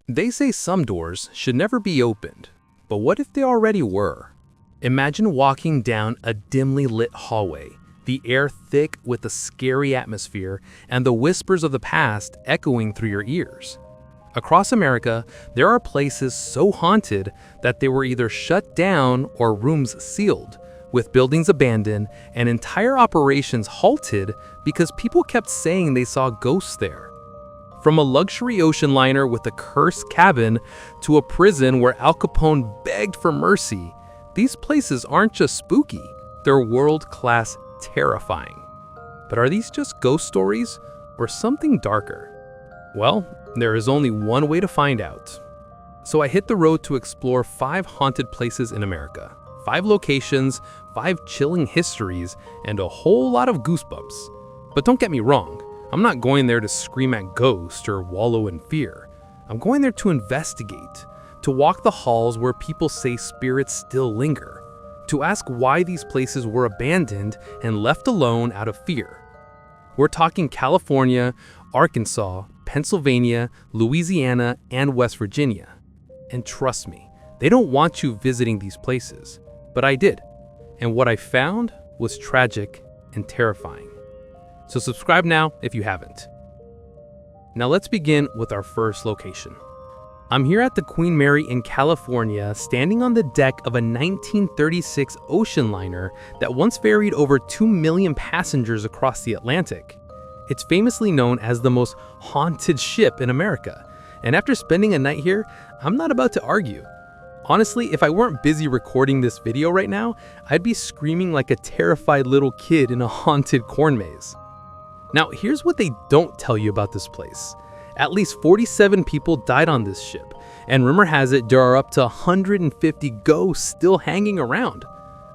They say some doors should never be opened, but what if they already were? Imagine walking down a dimly lit hallway, the air thick with a scary atmosphere and the whispers of the past echoing through your ears. Across America, there are places so haunted that they were either shut down or rooms sealed, with buildings abandoned and entire operations halted because people kept saying they saw ghosts there. From a luxury ocean liner with a cursed cabin to a prison where Al Capone begged for mercy, these places aren't just spooky, they're world-class terrifying. But are these just ghost stories or something darker? Well, there is only one way to find out. So I hit the road to explore 5 haunted places in America. 5 locations, 5 chilling histories, and a whole lot of goosebumps. But don't get me wrong, I'm not going there to scream at ghosts or wallow in fear. I'm going there to investigate, to walk the halls where people say spirits still linger, to ask why these places were abandoned and left alone out of fear. We're talking California, Arkansas, Pennsylvania, Louisiana, and West Virginia. And trust me, they don't want you visiting these places. But I did, and what I found was tragic and terrifying. So subscribe now if you haven't. Now let's begin with our first location. I'm here at the Queen Mary in California, standing on the deck of a 1936 ocean liner that once ferried over 2 million passengers across the Atlantic. It's famously known as the most haunted ship in America, and after spending a night here, I'm not about to argue. Honestly, if I weren't busy recording this video right now, I'd be screaming like a terrified little kid in a haunted corn maze. Now, here's what they don't tell you about this place. At least 47 people died on this ship, and rumor has it there are up to 150 ghosts still hanging around.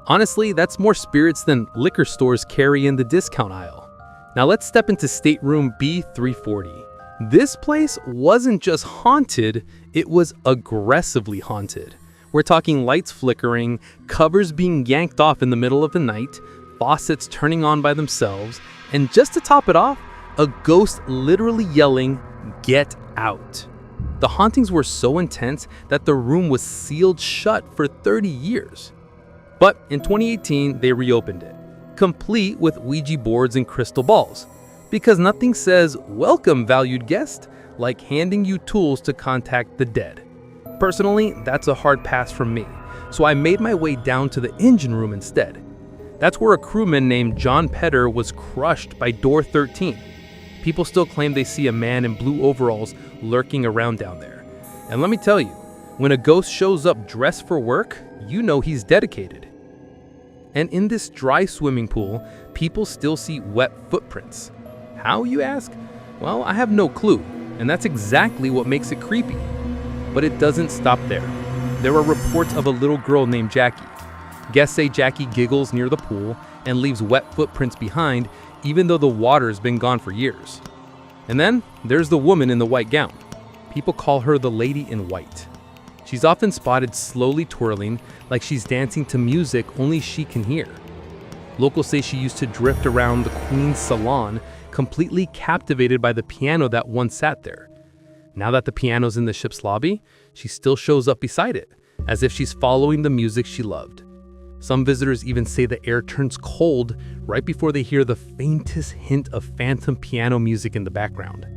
Honestly, that's more spirits than liquor stores carry in the discount aisle. Now let's step into stateroom B340. This place wasn't just haunted, it was aggressively haunted. We're talking lights flickering, covers being yanked off in the middle of the night, faucets turning on by themselves, and just to top it off, a ghost literally yelling, "Get out." The hauntings were so intense that the room was sealed shut for 30 years. But in 2018, they reopened it, complete with Ouija boards and crystal balls. Because nothing says, "Welcome, valued guest," like handing you tools to contact the dead. Personally, that's a hard pass from me, so I made my way down to the engine room instead. That's where a crewman named John Petter was crushed by door 13. People still claim they see a man in blue overalls lurking around down there. And let me tell you, when a ghost shows up dressed for work, you know he's dedicated. And in this dry swimming pool, people still see wet footprints. How, you ask? Well, I have no clue, and that's exactly what makes it creepy. But it doesn't stop there. There are reports of a little girl named Jackie. Guests say Jackie giggles near the pool and leaves wet footprints behind, even though the water's been gone for years. And then there's the woman in the white gown. People call her the Lady in White. She's often spotted slowly twirling, like she's dancing to music only she can hear. Locals say she used to drift around the Queen's salon, completely captivated by the piano that once sat there. Now that the piano's in the ship's lobby, she still shows up beside it, as if she's following the music she loved. Some visitors even say the air turns cold right before they hear the faintest hint of phantom piano music in the background.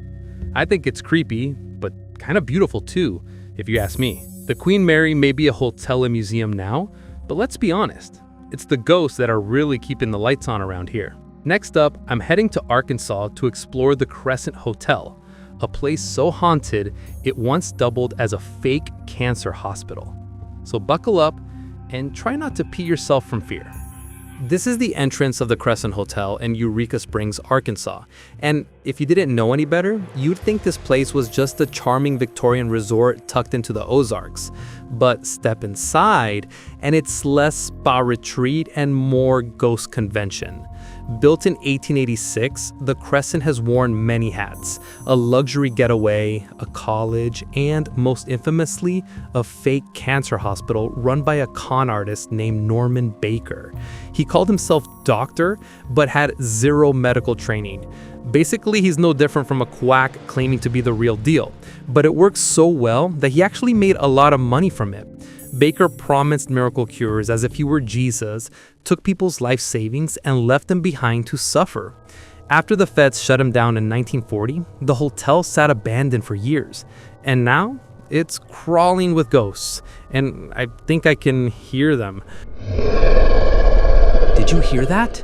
I think it's creepy, but kind of beautiful too, if you ask me. The Queen Mary may be a hotel and museum now, but let's be honest, it's the ghosts that are really keeping the lights on around here. Next up, I'm heading to Arkansas to explore the Crescent Hotel, a place so haunted it once doubled as a fake cancer hospital. So buckle up and try not to pee yourself from fear. This is the entrance of the Crescent Hotel in Eureka Springs, Arkansas. And if you didn't know any better, you'd think this place was just a charming Victorian resort tucked into the Ozarks. But step inside, and it's less spa retreat and more ghost convention. Built in 1886, the Crescent has worn many hats: a luxury getaway, a college, and most infamously, a fake cancer hospital run by a con artist named Norman Baker. He called himself doctor, but had zero medical training. Basically, he's no different from a quack claiming to be the real deal, but it works so well that he actually made a lot of money from it. Baker promised miracle cures as if he were Jesus, took people's life savings, and left them behind to suffer. After the feds shut him down in 1940, the hotel sat abandoned for years, and now it's crawling with ghosts, and I think I can hear them. Did you hear that?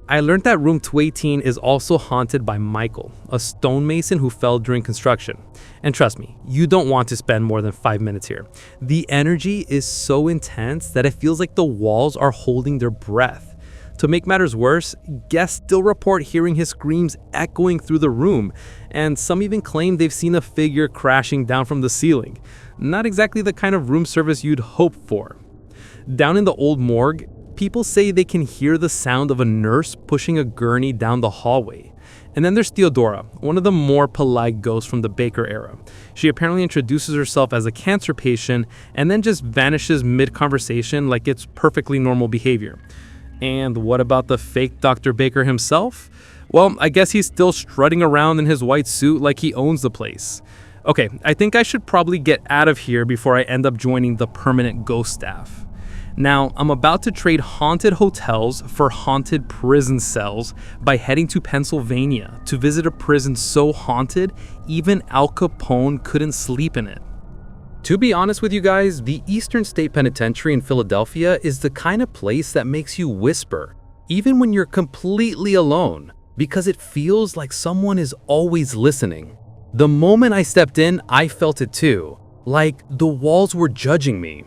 I learned that room 218 is also haunted by Michael, a stonemason who fell during construction. And trust me, you don't want to spend more than 5 minutes here. The energy is so intense that it feels like the walls are holding their breath. To make matters worse, guests still report hearing his screams echoing through the room, and some even claim they've seen a figure crashing down from the ceiling. Not exactly the kind of room service you'd hope for. Down in the old morgue, people say they can hear the sound of a nurse pushing a gurney down the hallway. And then there's Theodora, one of the more polite ghosts from the Baker era. She apparently introduces herself as a cancer patient and then just vanishes mid-conversation like it's perfectly normal behavior. And what about the fake Dr. Baker himself? Well, I guess he's still strutting around in his white suit like he owns the place. Okay, I think I should probably get out of here before I end up joining the permanent ghost staff. Now, I'm about to trade haunted hotels for haunted prison cells by heading to Pennsylvania to visit a prison so haunted, even Al Capone couldn't sleep in it. To be honest with you guys, the Eastern State Penitentiary in Philadelphia is the kind of place that makes you whisper, even when you're completely alone, because it feels like someone is always listening. The moment I stepped in, I felt it too, like the walls were judging me.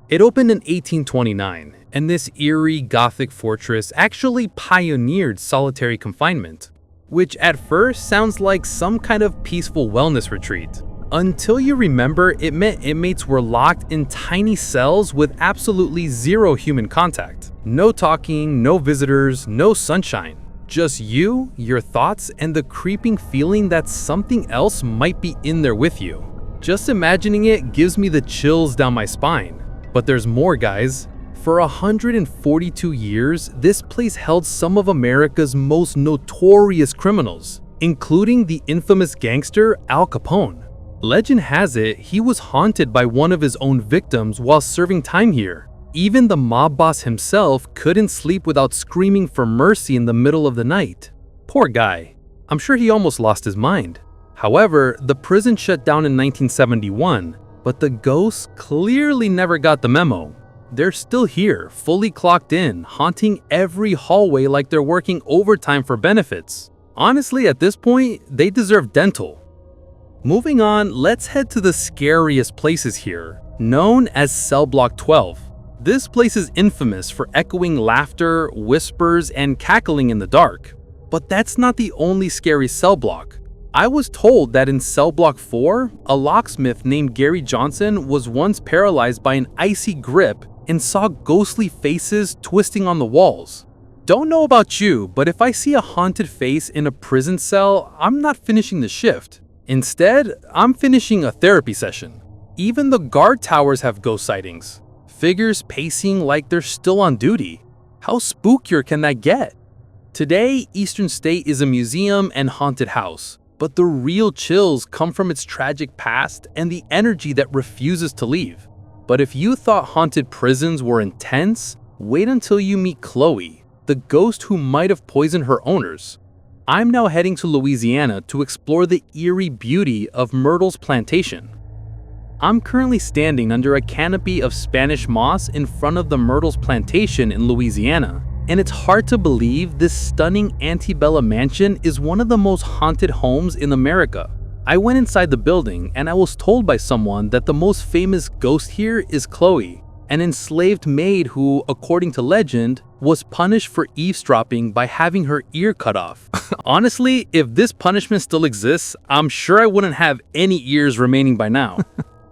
It opened in 1829, and this eerie Gothic fortress actually pioneered solitary confinement, which at first sounds like some kind of peaceful wellness retreat. Until you remember, it meant inmates were locked in tiny cells with absolutely zero human contact. No talking, no visitors, no sunshine. Just you, your thoughts, and the creeping feeling that something else might be in there with you. Just imagining it gives me the chills down my spine. But there's more, guys. For 142 years, this place held some of America's most notorious criminals, including the infamous gangster Al Capone. Legend has it he was haunted by one of his own victims while serving time here. Even the mob boss himself couldn't sleep without screaming for mercy in the middle of the night. Poor guy. I'm sure he almost lost his mind. However, the prison shut down in 1971. But the ghosts clearly never got the memo. They're still here, fully clocked in, haunting every hallway like they're working overtime for benefits. Honestly, at this point, they deserve dental. Moving on, let's head to the scariest places here, known as Cell Block 12. This place is infamous for echoing laughter, whispers, and cackling in the dark. But that's not the only scary cell block. I was told that in Cell Block 4, a locksmith named Gary Johnson was once paralyzed by an icy grip and saw ghostly faces twisting on the walls. Don't know about you, but if I see a haunted face in a prison cell, I'm not finishing the shift. Instead, I'm finishing a therapy session. Even the guard towers have ghost sightings. Figures pacing like they're still on duty. How spookier can that get? Today, Eastern State is a museum and haunted house. But the real chills come from its tragic past and the energy that refuses to leave. But if you thought haunted prisons were intense, wait until you meet Chloe, the ghost who might have poisoned her owners. I'm now heading to Louisiana to explore the eerie beauty of Myrtles Plantation. I'm currently standing under a canopy of Spanish moss in front of the Myrtles Plantation in Louisiana. And it's hard to believe this stunning antebellum mansion is one of the most haunted homes in America. I went inside the building and I was told by someone that the most famous ghost here is Chloe, an enslaved maid who, according to legend, was punished for eavesdropping by having her ear cut off. Honestly, if this punishment still exists, I'm sure I wouldn't have any ears remaining by now.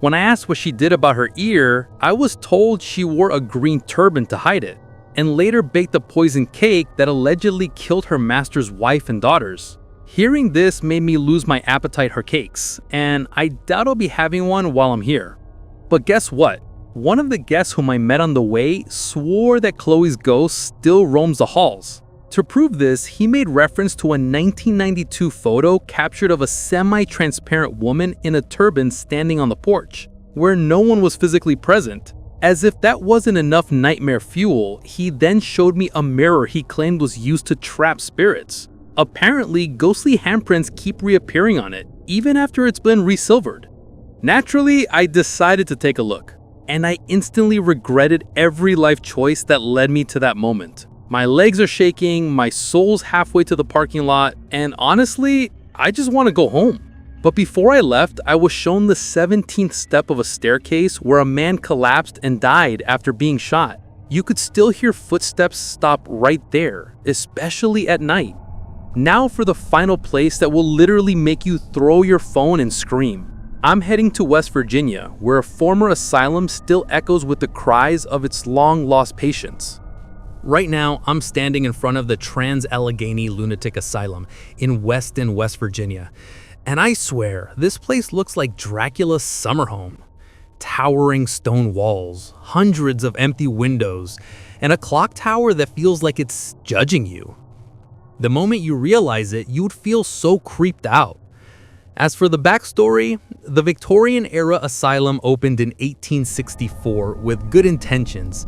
When I asked what she did about her ear, I was told she wore a green turban to hide it. and later baked a poison cake that allegedly killed her master's wife and daughters. Hearing this made me lose my appetite for cakes, and I doubt I'll be having one while I'm here. But guess what? One of the guests whom I met on the way swore that Chloe's ghost still roams the halls. To prove this, he made reference to a 1992 photo captured of a semi-transparent woman in a turban standing on the porch, where no one was physically present. As if that wasn't enough nightmare fuel, he then showed me a mirror he claimed was used to trap spirits. Apparently, ghostly handprints keep reappearing on it, even after it's been resilvered. Naturally, I decided to take a look, and I instantly regretted every life choice that led me to that moment. My legs are shaking, my soul's halfway to the parking lot, and honestly, I just want to go home. But before I left, I was shown the 17th step of a staircase where a man collapsed and died after being shot. You could still hear footsteps stop right there, especially at night. Now for the final place that will literally make you throw your phone and scream. I'm heading to West Virginia, where a former asylum still echoes with the cries of its long-lost patients. Right now, I'm standing in front of the Trans-Allegheny Lunatic Asylum in Weston, West Virginia. And I swear, this place looks like Dracula's summer home. Towering stone walls, hundreds of empty windows, and a clock tower that feels like it's judging you. The moment you realize it, you'd feel so creeped out. As for the backstory, the Victorian-era asylum opened in 1864 with good intentions,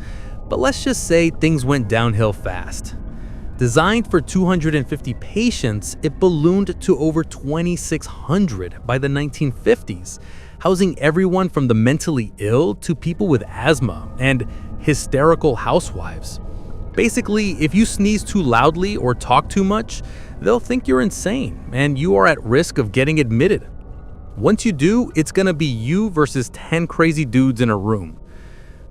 but let's just say things went downhill fast. Designed for 250 patients, it ballooned to over 2,600 by the 1950s, housing everyone from the mentally ill to people with asthma and hysterical housewives. Basically, if you sneeze too loudly or talk too much, they'll think you're insane and you are at risk of getting admitted. Once you do, it's gonna be you versus 10 crazy dudes in a room.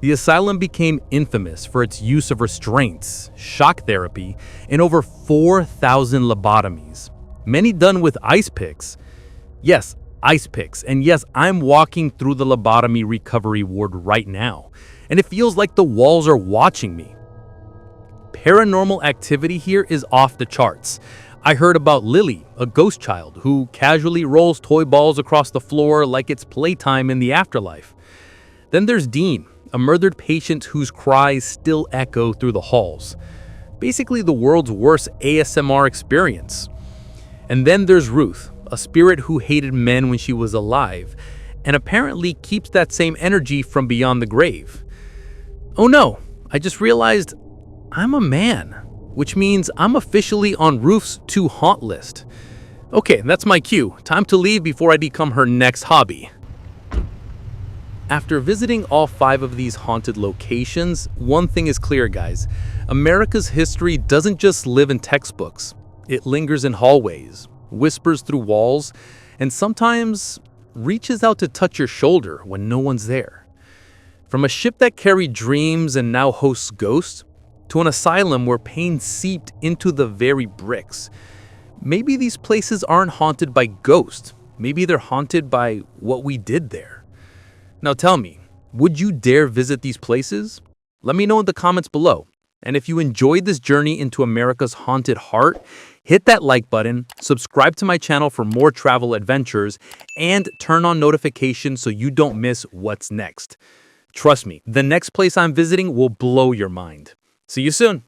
The asylum became infamous for its use of restraints, shock therapy, and over 4,000 lobotomies, many done with ice picks. Yes, ice picks, and yes, I'm walking through the lobotomy recovery ward right now, and it feels like the walls are watching me. Paranormal activity here is off the charts. I heard about Lily, a ghost child who casually rolls toy balls across the floor like it's playtime in the afterlife. Then there's Dean, a murdered patient whose cries still echo through the halls. Basically the world's worst ASMR experience. And then there's Ruth, a spirit who hated men when she was alive, and apparently keeps that same energy from beyond the grave. Oh no, I just realized I'm a man, which means I'm officially on Ruth's to haunt list. Okay, that's my cue. Time to leave before I become her next hobby. After visiting all 5 of these haunted locations, one thing is clear, guys. America's history doesn't just live in textbooks. It lingers in hallways, whispers through walls, and sometimes reaches out to touch your shoulder when no one's there. From a ship that carried dreams and now hosts ghosts, to an asylum where pain seeped into the very bricks. Maybe these places aren't haunted by ghosts. Maybe they're haunted by what we did there. Now tell me, would you dare visit these places? Let me know in the comments below. And if you enjoyed this journey into America's haunted heart, hit that like button, subscribe to my channel for more travel adventures, and turn on notifications so you don't miss what's next. Trust me, the next place I'm visiting will blow your mind. See you soon.